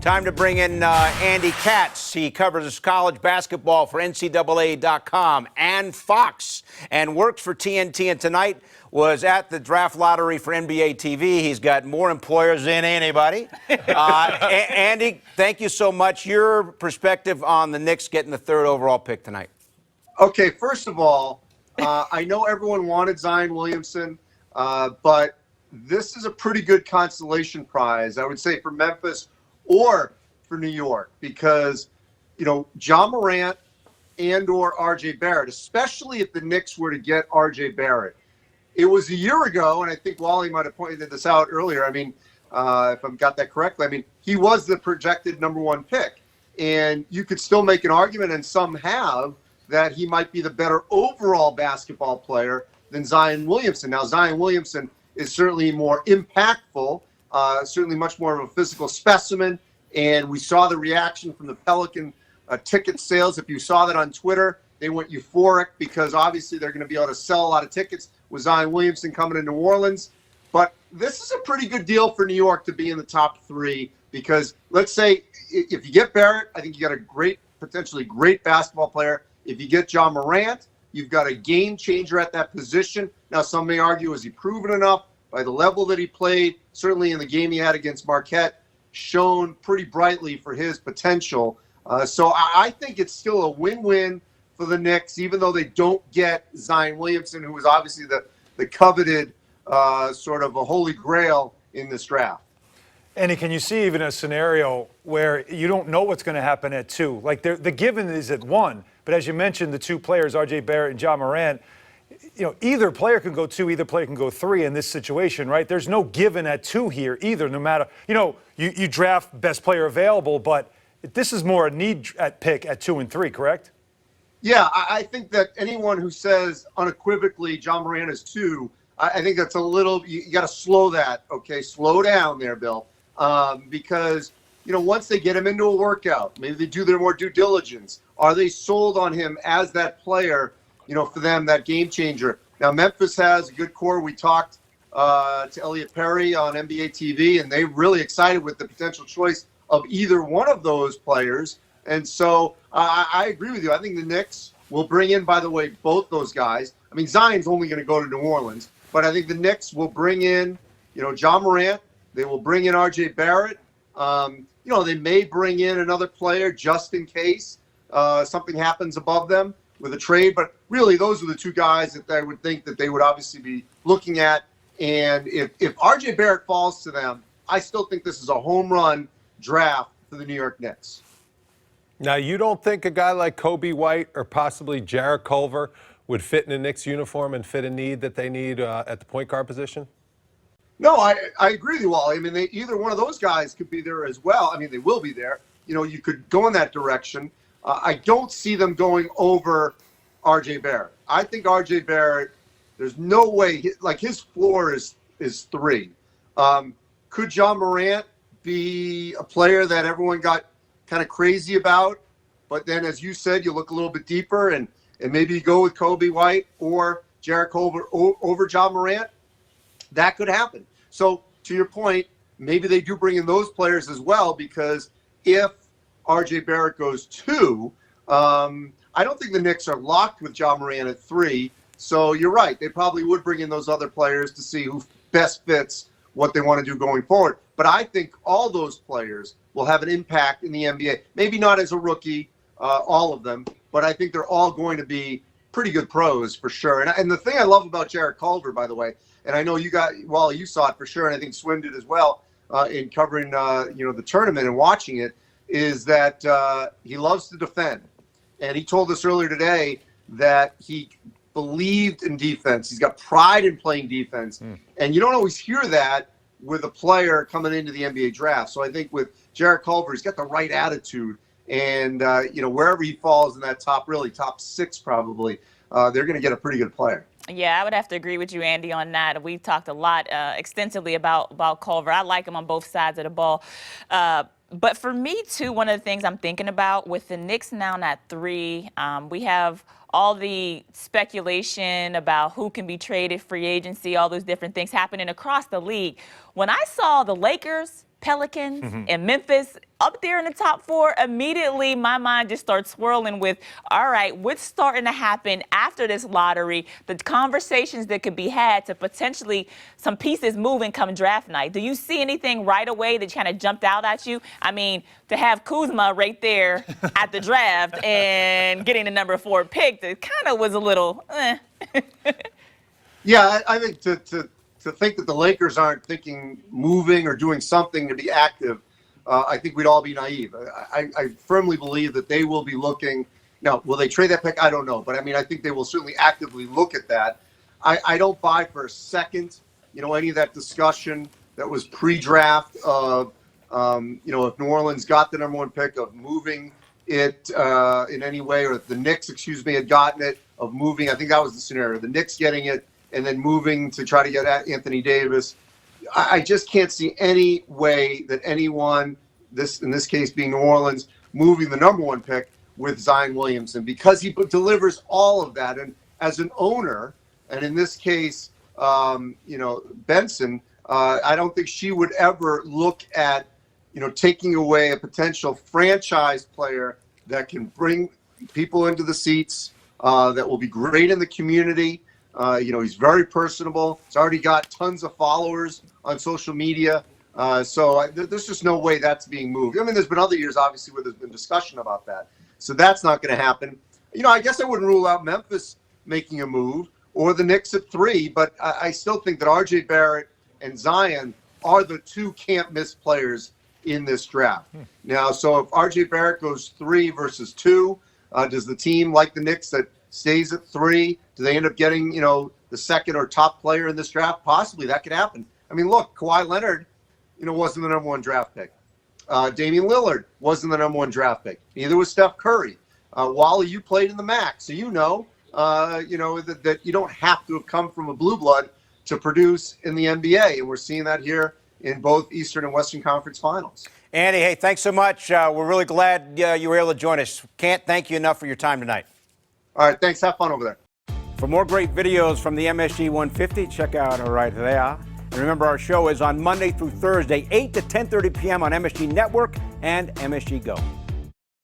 Time to bring in Andy Katz. He covers college basketball for NCAA.com and Fox and works for TNT. And tonight was at the draft lottery for NBA TV. He's got more employers than anybody. Andy, thank you so much. Your perspective on the Knicks getting the third overall pick tonight. Okay, first of all, I know everyone wanted Zion Williamson, but this is a pretty good consolation prize, I would say, for Memphis or for New York, because, Ja Morant and or R.J. Barrett, especially if the Knicks were to get R.J. Barrett. It was a year ago, and I think Wally might have pointed this out earlier. If I've got that correctly, he was the projected number one pick. And you could still make an argument, and some have, that he might be the better overall basketball player than Zion Williamson. Now, Zion Williamson is certainly more impactful, certainly much more of a physical specimen. And we saw the reaction from the Pelican ticket sales. If you saw that on Twitter, they went euphoric because obviously they're going to be able to sell a lot of tickets with Zion Williamson coming to New Orleans. But this is a pretty good deal for New York to be in the top three because let's say if you get Barrett, I think you got a potentially great basketball player. If you get Ja Morant, you've got a game changer at that position. Now, some may argue, is he proven enough by the level that he played? Certainly in the game he had against Marquette, shown pretty brightly for his potential. So I think it's still a win-win for the Knicks, even though they don't get Zion Williamson, who was obviously the coveted sort of a holy grail in this draft. Andy, can you see even a scenario where you don't know what's going to happen at 2? Like the given is at 1, but as you mentioned, the two players, R.J. Barrett and Ja Morant, either player can go 2, either player can go 3 in this situation, right? There's no given at 2 here either, no matter, you draft best player available, but this is more a need at pick at 2 and 3, correct? Yeah, I think that anyone who says unequivocally Ja Morant is 2, I think that's a little, you got to slow that, okay? Slow down there, Bill. Because, once they get him into a workout, maybe they do their more due diligence. Are they sold on him as that player, for them, that game changer? Now, Memphis has a good core. We talked to Elliot Perry on NBA TV, and they're really excited with the potential choice of either one of those players. And so I agree with you. I think the Knicks will bring in, by the way, both those guys. Zion's only going to go to New Orleans, but I think the Knicks will bring in, Ja Morant. They will bring in R.J. Barrett. They may bring in another player just in case something happens above them with a trade. But really, those are the two guys that I would think that they would obviously be looking at. And if R.J. Barrett falls to them, I still think this is a home run draft for the New York Knicks. Now, you don't think a guy like Kobe White or possibly Jarrett Culver would fit in a Knicks uniform and fit a need that they need at the point guard position? No, I agree with you, Wally. Either one of those guys could be there as well. They will be there. You could go in that direction. I don't see them going over R.J. Barrett. I think R.J. Barrett, there's no way, his floor is 3. Could Ja Morant be a player that everyone got kind of crazy about? But then, as you said, you look a little bit deeper and maybe you go with Kobe White or Jarrett Culver over Ja Morant. That could happen. So to your point, maybe they do bring in those players as well, because if R.J. Barrett goes 2, I don't think the Knicks are locked with Ja Morant at 3. So you're right. They probably would bring in those other players to see who best fits what they want to do going forward. But I think all those players will have an impact in the NBA. Maybe not as a rookie, all of them, but I think they're all going to be pretty good pros for sure. And the thing I love about Jarrett Culver, by the way, and I know you saw it for sure, and I think Swim did as well in covering the tournament and watching it, is that he loves to defend. And he told us earlier today that he believed in defense. He's got pride in playing defense. And you don't always hear that with a player coming into the NBA draft. So I think with Jarrett Culver, he's got the right attitude. And, wherever he falls in that top 6 probably, they're going to get a pretty good player. Yeah, I would have to agree with you, Andy, on that. We've talked a lot extensively about Culver. I like him on both sides of the ball. But for me, too, one of the things I'm thinking about with the Knicks now at 3, we have all the speculation about who can be traded, free agency, all those different things happening across the league. When I saw the Lakers Pelicans and Memphis up there in the top 4, immediately my mind just starts swirling with, all right, what's starting to happen after this lottery, the conversations that could be had to potentially some pieces moving come draft night. Do you see anything right away that kind of jumped out at you? I mean, to have Kuzma right there at the draft and getting the number 4 pick, it kind of was a little, Yeah, I think to think that the Lakers aren't thinking moving or doing something to be active, I think we'd all be naive. I firmly believe that they will be looking. Now, will they trade that pick? I don't know. But, I mean, I think they will certainly actively look at that. I don't buy for a second, any of that discussion that was pre-draft of, if New Orleans got the number 1 pick, of moving it in any way, or if the Knicks, had gotten it, of moving. I think that was the scenario. The Knicks getting it and then moving to try to get at Anthony Davis. I just can't see any way that anyone, in this case being New Orleans, moving the number 1 pick with Zion Williamson, because he delivers all of that. And as an owner, and in this case, Benson, I don't think she would ever look at, taking away a potential franchise player that can bring people into the seats, that will be great in the community. He's very personable. He's already got tons of followers on social media. So there's just no way that's being moved. I mean, there's been other years, obviously, where there's been discussion about that. So that's not going to happen. I guess I wouldn't rule out Memphis making a move or the Knicks at 3, but I still think that R.J. Barrett and Zion are the 2 can't-miss players in this draft. Now, so if R.J. Barrett goes 3 versus 2, does the team, like the Knicks, that stays at 3, do they end up getting, the second or top player in this draft? Possibly. That could happen. I mean, look, Kawhi Leonard, wasn't the number 1 draft pick. Damian Lillard wasn't the number 1 draft pick. Neither was Steph Curry. Wally, you played in the MAC, so that you don't have to have come from a blue blood to produce in the NBA, and we're seeing that here in both Eastern and Western Conference Finals. Andy, hey, thanks so much. We're really glad you were able to join us. Can't thank you enough for your time tonight. All right, thanks. Have fun over there. For more great videos from the MSG 150, check out right there. And remember, our show is on Monday through Thursday, 8 to 10:30 p.m. on MSG Network and MSG Go.